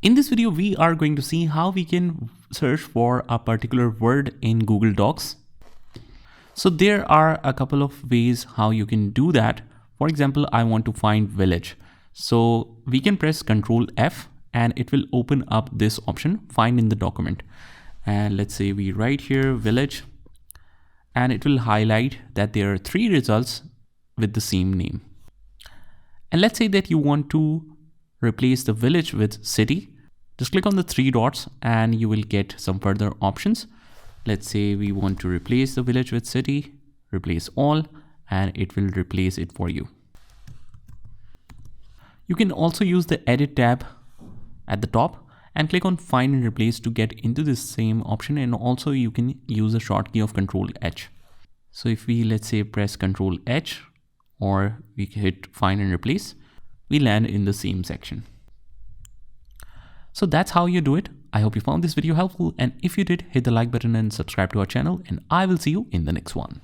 In this video, we are going to see how we can search for a particular word in Google Docs. So there are a couple of ways how you can do that. For example, I want to find village. So we can press Ctrl F and it will open up this option, find in the document. And let's say we write here village, and it will highlight that there are 3 results with the same name. And let's say that you want to replace the village with city. Just click on the 3 dots and you will get some further options. Let's say we want to replace the village with city, replace all, and it will replace it for you. You can also use the edit tab at the top and click on find and replace to get into this same option. And also you can use a shortcut of Ctrl H. So if we, let's say, press Ctrl H or we hit find and replace, we land in the same section. So that's how you do it. I hope you found this video helpful, and if you did, hit the like button and subscribe to our channel, and I will see you in the next one.